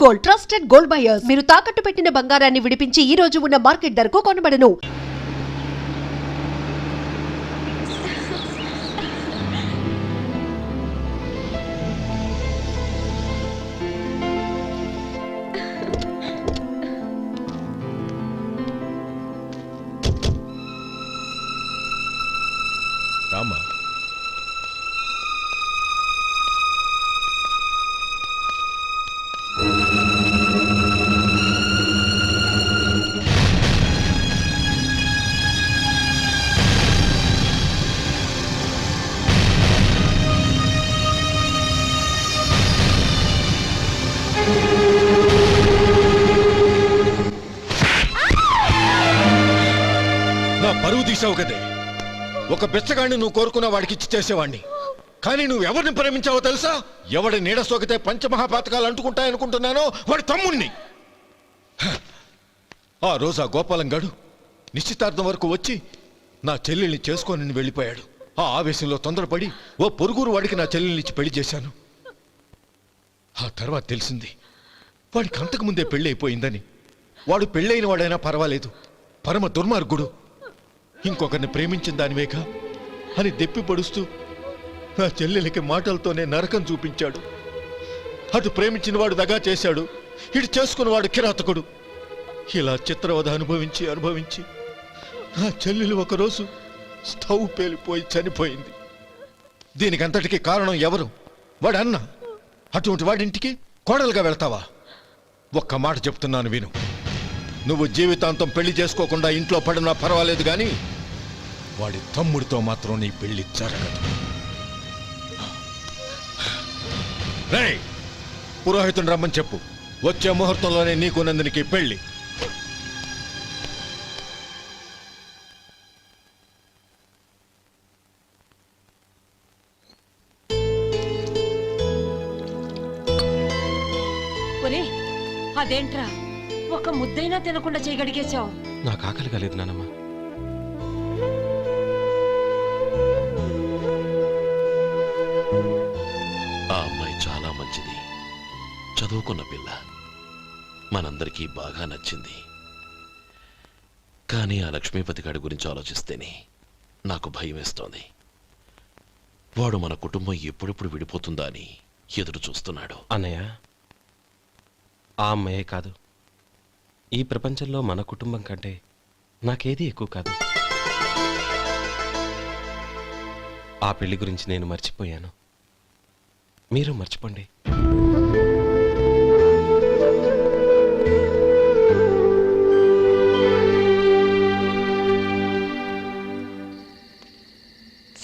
Gold, trusted gold buyers. మీరు తాకట్టు పెట్టిన బంగారాన్ని విడిపించి ఈ రోజు ఉన్న మార్కెట్ ధరకు కొనబడను. రామా, నా పరువు తీసావు కదే. ఒక బెచ్చగాడిని నువ్వు కోరుకున్న వాడికి ఇచ్చి చేసేవాడిని. కానీ నువ్వు ఎవరిని ప్రేమించావో తెలుసా? ఎవడి నీడ సోకితే పంచమహాపాతకాలు అంటుకుంటాయనుకుంటున్నానో వాడి తమ్ముణ్ణి. ఆ రోజు ఆ గోపాలం గాడు నిశ్చితార్థం వరకు వచ్చి నా చెల్లెల్ని చేసుకొని వెళ్ళిపోయాడు. ఆ ఆవేశంలో తొందరపడి ఓ పొరుగురు వాడికి నా చెల్లెల్నిచ్చి పెళ్లి చేశాను. ఆ తర్వాత తెలిసింది వాడికి అంతకుముందే పెళ్లి అయిపోయిందని. వాడు పెళ్ళైన వాడైనా పర్వాలేదు, పరమ దుర్మార్గుడు. ఇంకొకరిని ప్రేమించిన దానివేగా అని దెప్పి పడుస్తూ నా చెల్లెలకి మాటలతోనే నరకం చూపించాడు. అటు ప్రేమించిన వాడు దగా చేశాడు, ఇటు చేసుకున్నవాడు కిరాతకుడు. ఇలా చిత్రవధ అనుభవించి అనుభవించి నా చెల్లెలు ఒకరోజు స్టవ్ పేలిపోయి చనిపోయింది. దీనికంతటికి కారణం ఎవరు? వాడు అన్న. అటువంటి వాడింటికి కోడలుగా వెళ్తావా? ఒక్క మాట చెప్తున్నాను విను. నువ్వు జీవితాంతం పెళ్లి చేసుకోకుండా ఇంట్లో పడినా పర్వాలేదు, కానీ వాడి తమ్ముడితో మాత్రం నీ పెళ్లి జరగదు. రేయ్, పురోహితుని రమ్మని చెప్పు. వచ్చే ముహూర్తంలోనే నీకు నందినికి పెళ్లి. అదేంట్రా, ఒక ముద్దైనా తినకుండా చేయగడిగేశావు? నాకు ఆకలి కాలేదు నానమ్మ. ఆ అమ్మాయి చాలా మంచిది, చదువుకున్న పిల్ల, మనందరికీ బాగా నచ్చింది. కానీ ఆ లక్ష్మీపతి గారి గురించి ఆలోచిస్తేనే నాకు భయం వేస్తోంది. వాడు మన కుటుంబం ఎప్పుడెప్పుడు విడిపోతుందా అని ఎదురు చూస్తున్నాడు. అన్నయ్య, ఆ అమ్మాయే కాదు, ఈ ప్రపంచంలో మన కుటుంబం కంటే నాకేది ఎక్కువ కాదు. ఆ పెళ్లి గురించి నేను మర్చిపోయాను, మీరు మర్చిపోండి.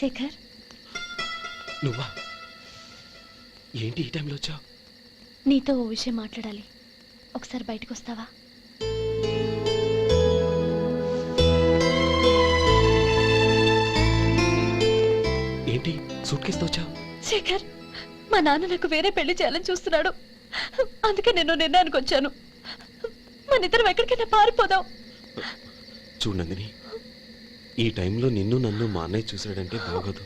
శేఖర్, నువ్వా? ఏంటి ఈ టైంలో వచ్చావు? నీతో ఓ విషయం మాట్లాడాలి. ఒకసారి బయటకు వస్తావా? ఏంటి సూట్ కేసుతో వచ్చావు? శేఖర్, మా నాన్న నాకు వేరే పెళ్లి చేయాలని చూస్తున్నాడు. అందుకే నేను నిర్ణయానికి వచ్చాను. మన ఇద్దరం ఎక్కడికైనా పారిపోదాం. చూడు నందిని, ఈ టైంలో నిన్ను నన్ను మా అన్నయ్య చూసాడంటే బాగోదు.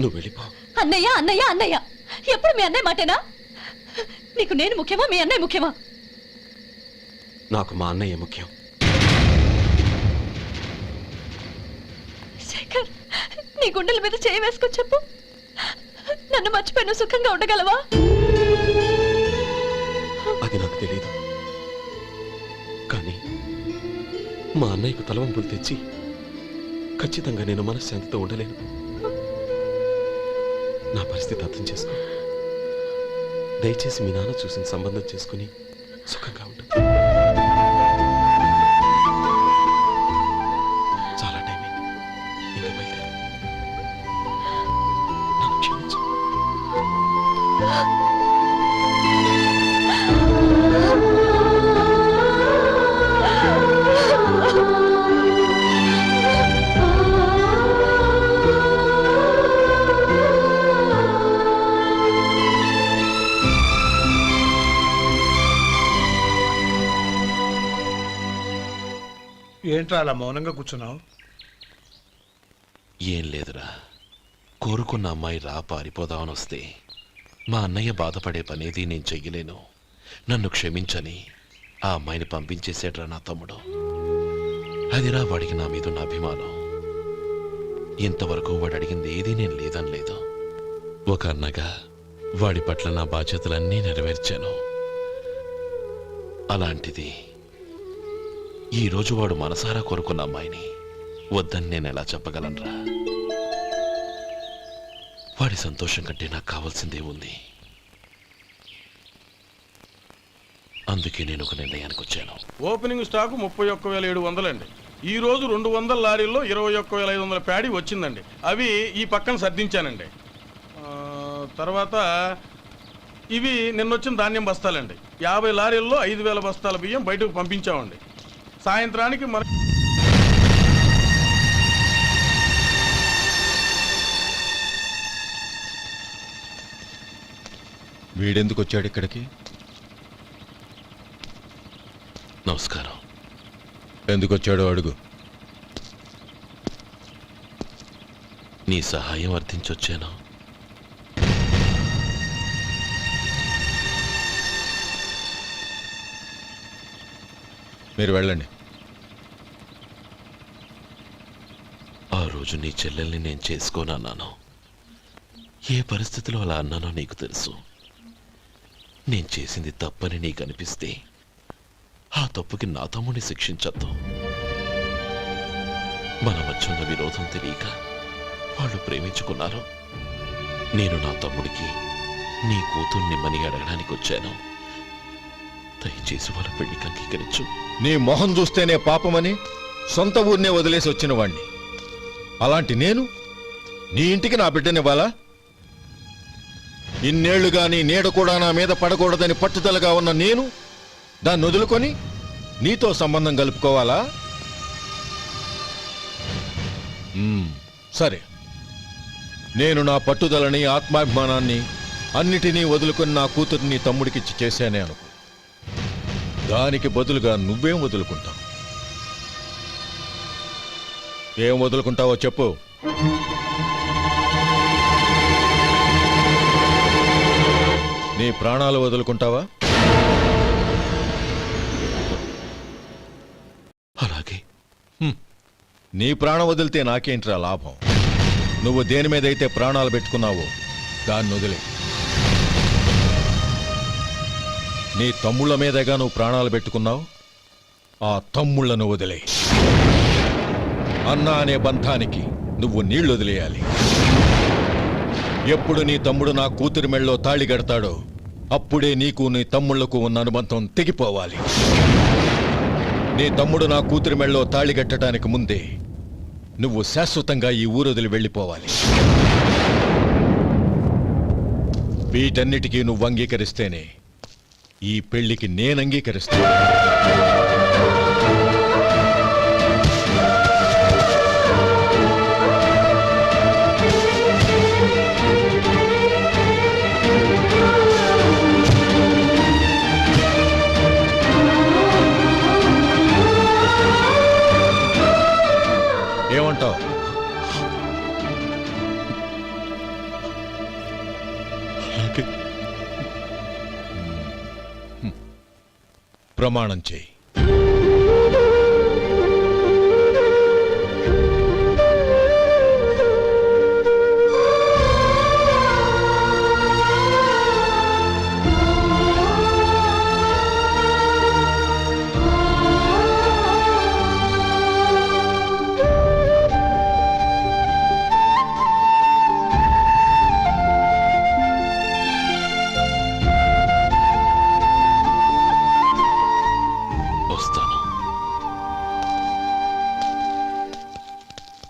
నువ్వు వెళ్ళిపో. అన్నయ్య అన్నయ్య అన్నయ్య, ఎప్పుడు మీ అన్నయ్య మాటేనా? నీకు నేను ముఖ్యమా, మీ అన్నయ్య ముఖ్యమా? నాకు మా అన్నయ్య ముఖ్యం. శేఖర్, నీ గుండెల మీద చేయి వేసుకొని చెప్పు, నన్ను మర్చిపోయిన సుఖంగా ఉండగలవా? అది నాకు తెలియదు, కానీ మా అన్నయ్యకు తలవంపులు తెచ్చి ఖచ్చితంగా నేను మనశ్శాంతితో ఉండలేను. నా పరిస్థితి అర్థం చేసుకో. దయచేసి మీ నాన్న చూసిన సంబంధం చేసుకుని సుఖంగా ఉంటుంది. చాలా టైం అయింది, ఇంకా బయలుదేరు. నన్ను క్షమించు. ఏంట్రా అలా మౌనంగా కూర్చున్నావు? ఏం లేదురా, కోరుకున్న అమ్మాయి రా పారిపోదామని వస్తే మా అన్నయ్య బాధపడే పనేది నేను చెయ్యలేను. నన్ను క్షమించని ఆ అమ్మాయిని పంపించేసేట్రా నా తమ్ముడు. అదిరా వాడికి నా మీద ఉన్న అభిమానం. ఇంతవరకు వాడు అడిగింది ఏదీ నేను లేదని లేదు. ఒక అన్నగా వాడి పట్ల నా బాధ్యతలన్నీ నెరవేర్చాను. అలాంటిది ఈరోజు వాడు మనసారా కోరుకున్న అమ్మాయిని వద్దని నేను ఎలా చెప్పగలనురా? వాడి సంతోషం కంటే నాకు కావాల్సిందే ఉంది. అందుకే నేను ఒక నిర్ణయానికి వచ్చాను. ఓపెనింగ్ స్టాకు 31,700 అండి. ఈ రోజు 200 లారీల్లో 21,500 ప్యాడీ వచ్చిందండి. అవి ఈ పక్కన సర్దించానండి. తర్వాత ఇవి నిన్నొచ్చిన ధాన్యం బస్తాలండి. 50 లారీల్లో 5,000 బస్తాల బియ్యం బయటకు పంపించామండి. సాయంత్రానికి మన వీడెందుకు వచ్చాడు ఇక్కడికి? నమస్కారం. ఎందుకు వచ్చాడో అడుగు. నీ సహాయం అర్థించొచ్చాను. మీరు వెళ్ళండి. ఆ రోజు నీ చెల్లెల్ని నేను చేసుకోనన్నాను. ఏ పరిస్థితిలో అలా అన్నానో నీకు తెలుసు. నేను చేసింది తప్పని నీకు అనిపిస్తే ఆ తప్పుకి నా తమ్ముడిని శిక్షించద్దు. మన మధ్య ఉన్న విరోధం తెలియక వాళ్ళు ప్రేమించుకున్నారు. నేను నా తమ్ముడికి నీ కూతుర్నిమ్మని అడగడానికి వచ్చాను. దయచేసి వాళ్ళ పెళ్లికి అంగీకరించు. నీ మొహం చూస్తేనే పాపమని సొంత ఊరినే వదిలేసి వచ్చిన వాణ్ణి. అలాంటి నేను నీ ఇంటికి నా బిడ్డనివ్వాలా? ఇన్నేళ్లుగా నీ నీడ కూడా నా మీద పడకూడదని పట్టుదలగా ఉన్న నేను దాన్ని వదులుకొని నీతో సంబంధం కలుపుకోవాలా? సరే, నేను నా పట్టుదలని ఆత్మాభిమానాన్ని అన్నిటినీ వదులుకొని నా కూతుర్ని తమ్ముడికిచ్చి చేశానే అనుకో. దానికి బదులుగా నువ్వేం వదులుకుంటావు? ఏం వదులుకుంటావో చెప్పు. నీ ప్రాణాలు వదులుకుంటావా? అలాగే. నీ ప్రాణం వదిలితే నాకేంట్రా లాభం? నువ్వు దేని మీదైతే ప్రాణాలు పెట్టుకున్నావో దాన్ని వదిలే. నీ తమ్ముళ్ళ మీదగా నువ్వు ప్రాణాలు పెట్టుకున్నావు. ఆ తమ్ముళ్లను వదిలే. అన్న అనే బంధానికి నువ్వు నీళ్లు వదిలేయాలి. ఎప్పుడు నీ తమ్ముడు నా కూతురి మెళ్ళలో తాళి కడతాడో అప్పుడే నీకు నీ తమ్ముళ్లకు ఉన్న అనుబంధం తెగిపోవాలి. నీ తమ్ముడు నా కూతురి మెళ్ళలో తాళి కట్టడానికి ముందే నువ్వు శాశ్వతంగా ఈ ఊరొదిలి వెళ్ళిపోవాలి. వీటన్నిటికీ నువ్వు అంగీకరిస్తేనే ఈ పెళ్లికి నేను అంగీకరిస్తాను. ఏమంటావు? ప్రమాణం చేయి.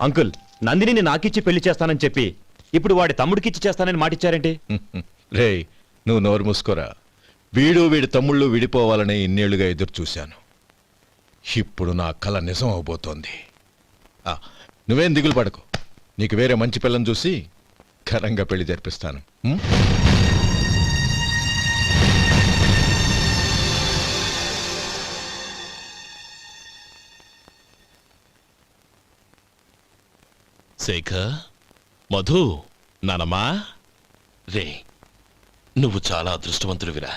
అంకుల్, నందినిని నాకిచ్చి పెళ్లి చేస్తానని చెప్పి ఇప్పుడు వాడి తమ్ముడికిచ్చి చేస్తానని మాటిచ్చారేంటి? రేయ్, నువ్వు నోరు మూసుకోరా. వీడి తమ్ముళ్ళు విడిపోవాలని ఇన్నేళ్లుగా ఎదురు చూశాను. ఇప్పుడు నా కల నిజం అవబోతోంది. నువ్వేం దిగులు పడకు. నీకు వేరే మంచి పిల్లని చూసి ఘనంగా పెళ్లి జరిపిస్తాను. శేఖర్, మధు, నానమ్మా, రే, నువ్వు చాలా అదృష్టవంతుడివిరా.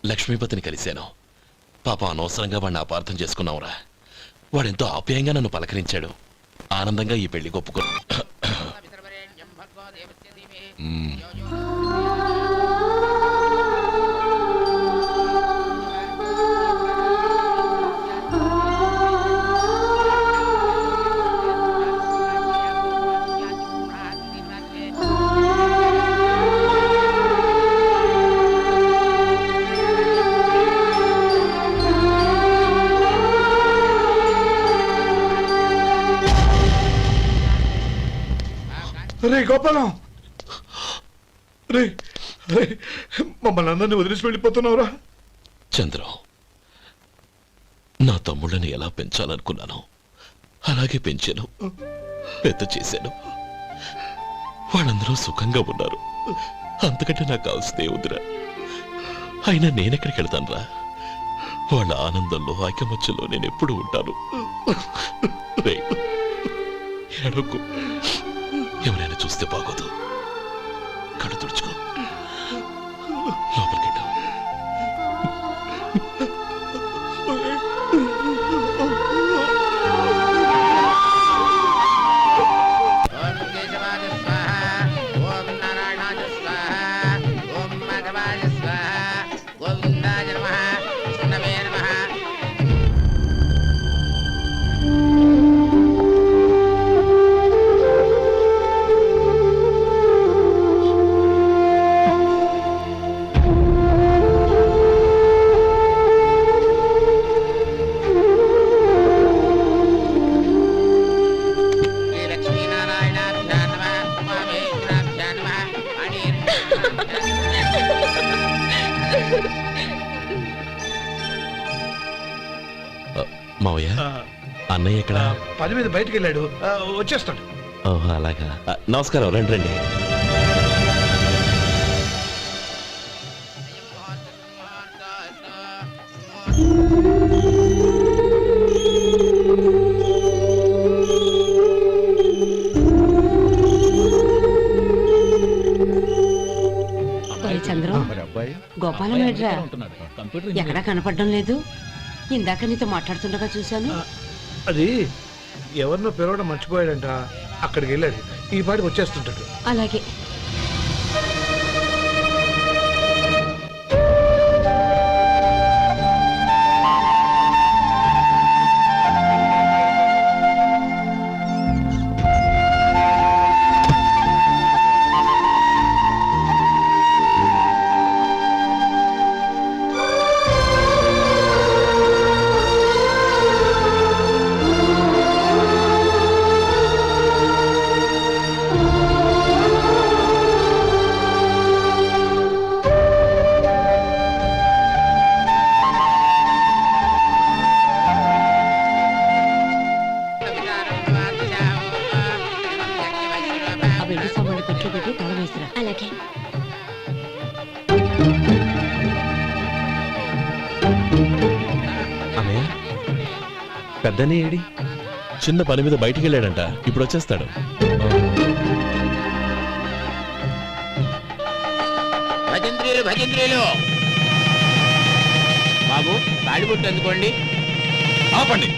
లక్ష్మీపతిని కలిశాను. పాప అనవసరంగా వాడిని అపార్థం చేసుకున్నావురా. వాడెంతో ఆప్యాయంగా నన్ను పలకరించాడు. ఆనందంగా ఈ పెళ్లి ఒప్పుకో. రే గోపాలం, రే రే, మమ్మల్ని అందరినీ వదిలేసి వెళ్ళిపోతున్నావురా? చంద్రం, నా తమ్ముళ్ళని ఎలా పెంచాలనుకున్నాను అలాగే పెంచాను, పెద్ద చేశాను. వాళ్ళందరూ సుఖంగా ఉన్నారు. అంతకంటే నాకు కావాల్సిందే వద్దురా. అయినా నేనెక్కడికి వెళ్తానురా? వాళ్ళ ఆనందంలో ఐకమత్యంలో నేను ఎప్పుడు ఉంటాను. రే, ఏడవకు. ఎవరైనా చూస్తే బాగోదు. కళ్ళు తుడుచుకో, లోపలికి వెళ్ళు. మావయ్య, అన్నయ్య ఎక్కడ? పని మీద బయటికి వెళ్ళాడు, వచ్చేస్తాడు. ఓహో, అలాగా. నమస్కారం, రండి రండి. చంద్రం, గోపాలం ఏడ్రా? ఎక్కడా కనపడడం లేదు. ఇందాక నీతో మాట్లాడుతుండగా చూశాను. అది ఎవరినో పిలవడం మర్చిపోయాడంట, అక్కడికి వెళ్ళాడు. ఈ పాటికి వచ్చేస్తుంటాడు. అలాగే. అలాగే. అన్నయ్య, పెద్దనే ఏడి? చిన్న పని మీద బయటికి వెళ్ళాడంట, ఇప్పుడు వచ్చేస్తాడు. భజంత్రీలు భజంత్రీలు, బాబు తాడిబొట్టు అందుకోండి. ఆపండి.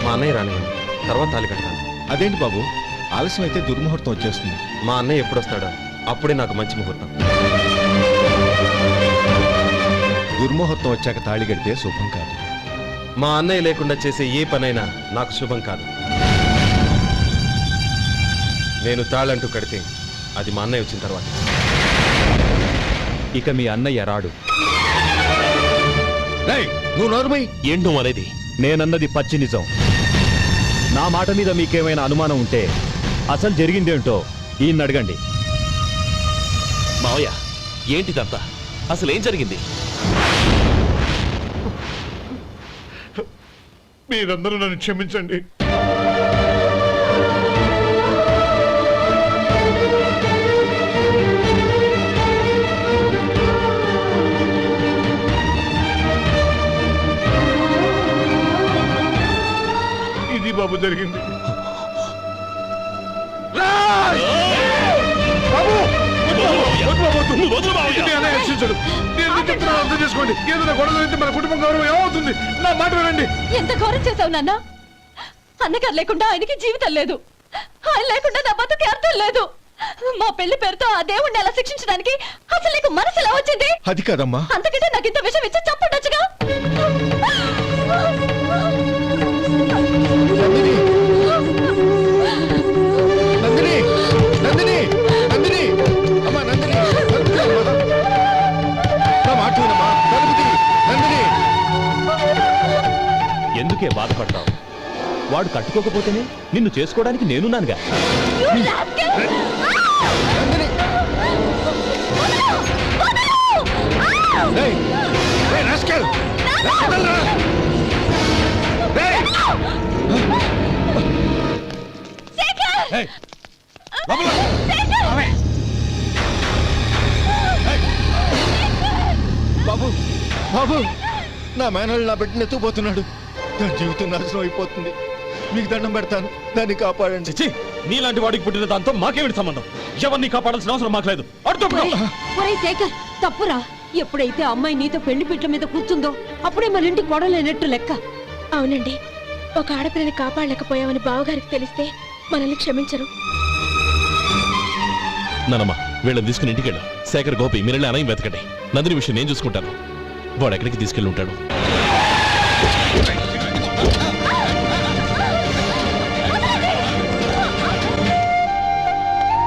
మా అన్నయ్య రానివ్వండి, తర్వాత తాళి కడతాను. అదేంటి బాబు, ఆలస్యం అయితే దుర్ముహూర్తం వచ్చేస్తుంది. మా అన్నయ్య ఎప్పుడు వస్తాడో అప్పుడే నాకు మంచి ముహూర్తం. దుర్ముహూర్తం వచ్చాక తాళి కడితే శుభం కాదు. మా అన్నయ్య లేకుండా చేసే ఏ పనైనా నాకు శుభం కాదు. నేను తాళంటూ కడితే అది మా అన్నయ్య వచ్చిన తర్వాత. ఇక మీ అన్నయ్య రాడు. నువ్వు నోరుమై. ఏంటి నువ్వు అనేది? నేనన్నది పచ్చి నిజం. నా మాట మీద మీకేమైనా అనుమానం ఉంటే అసలు జరిగిందేంటో ఈయన్ని అడగండి. మావయ్య, ఏంటిదంతా? అసలు ఏం జరిగింది? మీరందరూ నన్ను క్షమించండి. ఇది బాబు జరిగింది. ఇది అన్నయ్య రక్షించడు. నేను ఎందుకు చెప్తున్నానో అర్థం చేసుకోండి. ఏదైనా గొడవ అయితే మన కుటుంబం గౌరవం ఏమవుతుంది? నా మాట వినండి. ఎంత ఘోరం చేశావు నాన్న. అన్నగారు లేకుండా ఆయనకి జీవితం లేదు, ఆయన లేకుండా నా బతుకి అర్థం లేదు. మా పెళ్లి పేరుతో ఆ దేవుణ్ణి అలా శిక్షించడానికి అసలు నీకు మనసు ఎలా వచ్చింది? అది కాదమ్మా. అంతకంటే నాకు ఇంత విషయం ఇచ్చి చంపుండొచ్చుగా. నందిని నందిని నందిని నందిని అమ్మా నందిని తలుపు తీయమ్మా. నా మాట వినమ్మా, తలుపు తీ. నందిని ఎందుకే బాధపడతావు? వాడు కట్టుకోకపోతేనే నిన్ను చేసుకోవడానికి నేనున్నానుగా. నందిని ఏయ్, ఏయ్, రాస్కెల్! వదలరా! ఏయ్! ఏయ్, లోపల! ఏయ్! బాబు బాబు, నా మేనల్ని నా బిడ్డను ఎత్తుకుపోతున్నాడు. నా జీవితం నాశనం అయిపోతుంది. మీకు దండం పెడతాను, దాన్ని కాపాడండి. చిచ్చి, నీలాంటి వాడికి పుట్టిన దాంతో మాకేమిటి సంబంధం? ఎవరిని కాపాడాల్సిన అవసరం మాకు లేదు. ఒరేయ్ శేఖర్, తప్పురా. ఎప్పుడైతే అమ్మాయి నీతో పెళ్లి పీటల మీద కూర్చుందో అప్పుడే మన ఇంటికి గొడవలేనట్టు లెక్క. అవునండి, ఒక ఆడపిల్లని కాపాడలేకపోయామని బావగారికి తెలిస్తే మనల్ని క్షమించరు. నానమ్మ, వీళ్ళని తీసుకుని ఇంటికి వెళ్ళు. శేఖర్, గోపి, మీరెళ్ళి అన్నయ్య వెతకండి. నందిని విషయం నేను చూసుకుంటాను. వాడు ఎక్కడికి తీసుకెళ్ళి ఉంటాడు?